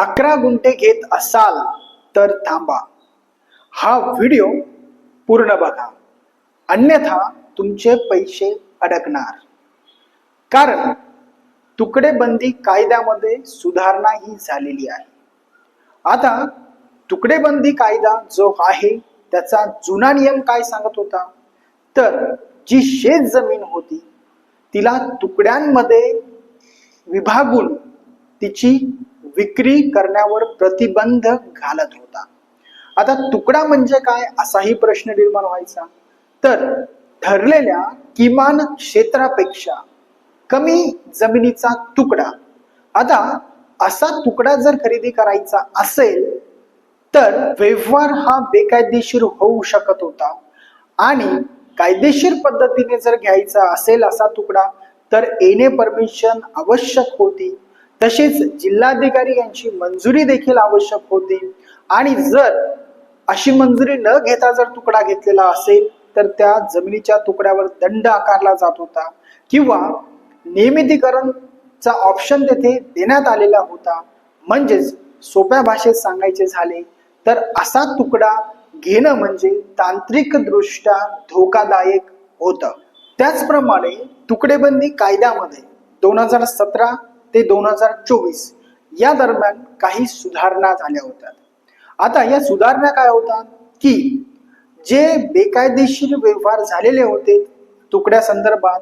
11 गुंठे घेत असाल तर थांबा. हा व्हिडिओ पूर्ण बघा, अन्यथा तुमचे पैसे अडकणार. कारण तुकडेबंदी कायद्यामध्ये सुधारणा ही झालेली आहे. आता तुकडेबंदी कायदा जो आहे त्याचा जुना नियम काय सांगत होता, तर जी शेत जमीन होती तिला तुकड्यांमध्ये विभागून तिची विक्री करण्यावर प्रतिबंध घालत होता. आता तुकडा म्हणजे काय असाही प्रश्न निर्माण व्हायचा. तर ठरलेल्या किमान क्षेत्रापेक्षा कमी जमिनीचा तुकडा. आता असा तुकडा जर खरेदी करायचा असेल तर व्यवहार हा बेकायदेशीर होऊ शकत होता आणि कायदेशीर पद्धतीने जर घ्यायचा असेल असा तुकडा तर येणे परमिशन आवश्यक होती. तसेच जिल्हाधिकारी यांची मंजुरी देखील आवश्यक होती आणि जर अशी मंजुरी न घेता जर तुकडा घेतलेला असेल तर त्या जमिनीच्या तुकड्यावर दंड आकारला जात होता किंवा नियमितीकरणचा ऑप्शन तेथे देण्यात आलेला होता. म्हणजेच सोप्या भाषेत सांगायचे झाले तर असा तुकडा घेणं म्हणजे तांत्रिक दृष्ट्या धोकादायक होतं. त्याचप्रमाणे तुकडेबंदी कायद्यामध्ये 2017 ते 2024 या दरम्यान काही सुधारणा झाल्या होत्या. आता या सुधारणा काय होतात की जे बेकायदेशीर व्यवहार झालेले होते तुकड्या संदर्भात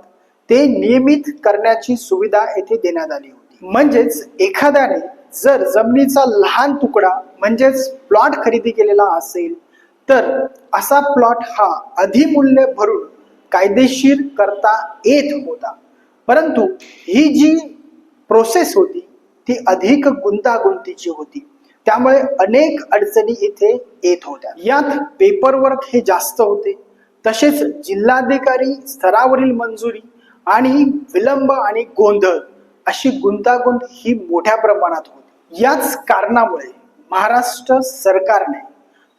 ते नियमित करण्याची सुविधा येथे देण्यात आली होती. म्हणजेच एखाद्याने जर जमिनीचा लहान तुकडा म्हणजेच प्लॉट खरेदी केलेला असेल तर असा प्लॉट हा अधिमूल्य भरून कायदेशीर करता येत होता. परंतु ही जी प्रोसेस होती ती अधिक गुंतागुंतीची होती. त्यामुळे अनेक अडचणी इथे येत होत्या. यात पेपरवर्क हे जास्त होते. तसेच जिल्हाधिकारी स्तरावरील मंजुरी आणि विलंब आणि गोंधळ अशी गुंतागुंत ही मोठ्या प्रमाणात होती. याच कारणामुळे महाराष्ट्र सरकारने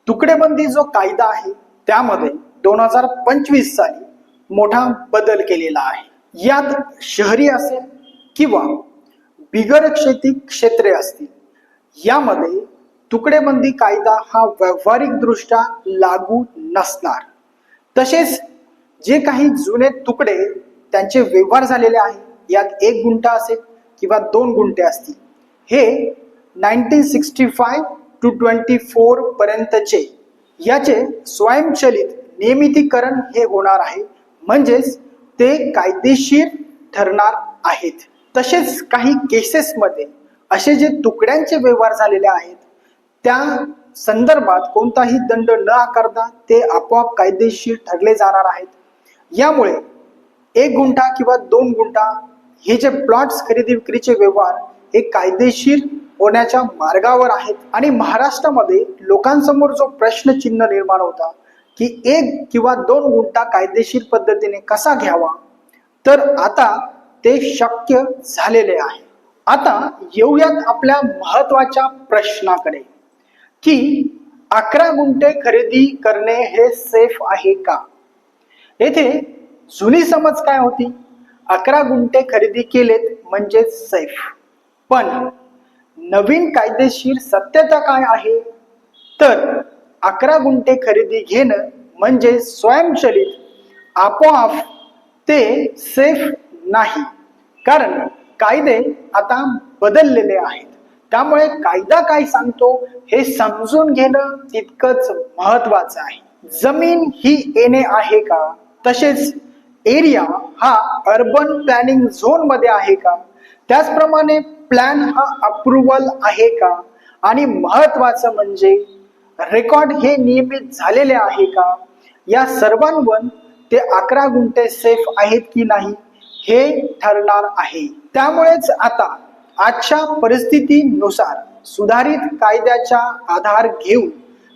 तुकडेबंदी जो कायदा आहे त्यामध्ये 2025 साली मोठा बदल केलेला आहे. यात शहरी असेल किंवा बिगर शेती क्षेत्रे असतील यामध्ये तुकडेबंदी कायदा हा व्यावहारिक दृष्ट्या लागू नसणार. तसेच जे काही जुने तुकडे त्यांचे व्यवहार झालेले आहे यात 1 गुंठा असेल किंवा 2 गुंठे असतील हे 1965 to 24 पर्यंतचे याचे स्वयंचलित नियमितीकरण हे होणार आहे. म्हणजेच ते कायदेशीर ठरणार आहेत. तसेच काही केसेसमध्ये असे जे तुकड्यांचे व्यवहार झालेले आहेत त्या संदर्भात कोणताही दंड न आकारता ते आपोआप कायदेशीर ठरले जाणार आहेत. यामुळे 1 गुंठा किंवा 2 गुंठा हे जे प्लॉट्स खरेदी विक्रीचे व्यवहार हे कायदेशीर होण्याच्या मार्गावर आहेत. आणि महाराष्ट्रामध्ये लोकांसमोर जो प्रश्नचिन्ह निर्माण होता की 1 किंवा 2 गुंठा कायदेशीर पद्धतीने कसा घ्यावा, तर आता ते शक्य झालेले आहे. आता येऊयात आपल्या महत्वाच्या प्रश्नाकडे की 11 गुंठे खरेदी करणे हे सेफ आहे का. येथे जुनी समज काय होती, 11 गुंठे खरेदी केलेत म्हणजे सेफ. पण नवीन कायदेशीर सत्यता काय आहे, तर 11 गुंठे खरेदी घेणं म्हणजे स्वयंचलित आपोआप ते सेफ नाही. कारण कायदे आता बदललेले आहेत. त्यामुळे कायदा काय सांगतो हे समजून घेणं तितकंच महत्वाचं आहे. जमीन ही येणे आहे का, तसेच एरिया हा अर्बन प्लॅनिंग झोन मध्ये आहे का, त्याचप्रमाणे प्लॅन हा अप्रुव्हल आहे का, आणि महत्वाचं म्हणजे रेकॉर्ड हे नियमित झालेले आहे का, या सर्वांवर ते 11 गुंठे सेफ आहेत की नाही हे ठरणार आहे. त्यामुळेच आता आजच्या परिस्थितीनुसार सुधारित कायद्याचा आधार घेऊन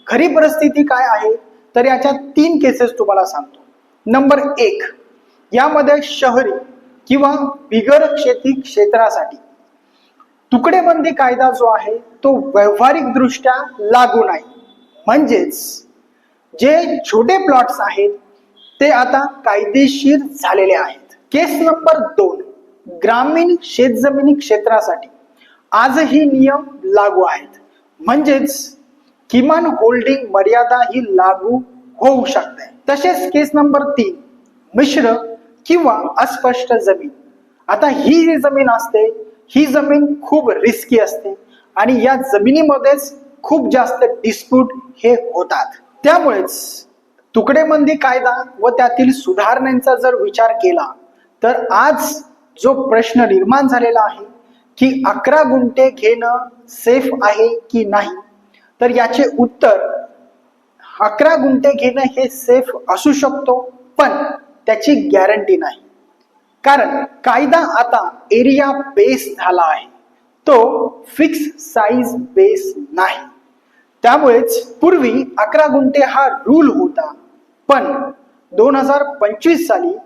खरी परिस्थिती काय आहे तर याच्या 3 केसेस तुम्हाला सांगतो. नंबर 1, यामध्ये शहरी किंवा बिगर शेती क्षेत्रासाठी तुकडेबंदी कायदा जो आहे तो व्यावहारिक दृष्ट्या लागू नाही. म्हणजेच जे छोटे प्लॉट्स आहेत ते आता कायदेशीर झालेले आहेत. केस नंबर 2, ग्रामीण शेतजमिनी क्षेत्रासाठी आजही नियम लागू आहेत. म्हणजेच किमान होल्डिंग मर्यादा ही लागू होऊ शकते. तसेच केस नंबर 3, मिश्र किंवा अस्पष्ट जमीन. आता ही जी जमीन असते ही जमीन खूप रिस्की असते आणि या जमिनीमध्येच खूप जास्त डिस्प्यूट हे होतात. त्यामुळेच तुकडेबंदी कायदा व त्यातील सुधारणांचा जर विचार केला तर आज जो प्रश्न निर्माण झालेला आहे की 11 गुंठे घेणं सेफ आहे की नाही, तर याचे उत्तर 11 गुंठे घेणं हे सेफ असू शकतो, पण त्याची गॅरंटी नाही. कारण कायदा आता एरिया बेस झाला आहे, तो फिक्स साईज बेस नाही. त्यामुळेच पूर्वी 11 गुंठे हा रूल होता, पण 2025 साली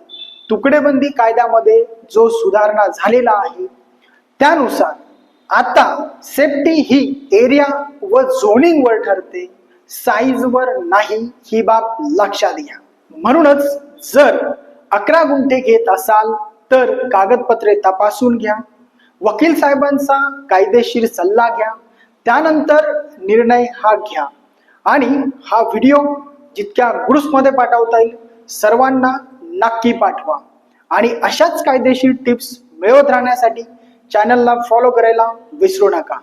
तुकडेबंदी कायद्यामध्ये जो सुधारणा झालेला आहे त्यानुसार आता सेफ्टी ही एरिया व झोनिंग वर ठरते, साईज वर नाही, ही बाब लक्षात घ्या. म्हणूनच जर 11 गुंठे घेत असाल तर कागदपत्रे तपासून घ्या, वकील साहेबांचा कायदेशीर सल्ला घ्या, त्यानंतर निर्णय हा घ्या. आणि हा व्हिडिओ जितक्या ग्रुप्समध्ये पाठवता येईल सर्वांना नक्की पाठवा. आणि अशाच कायदेशीर टिप्स मिळवत राहण्यासाठी चॅनलला फॉलो करायला विसरू नका.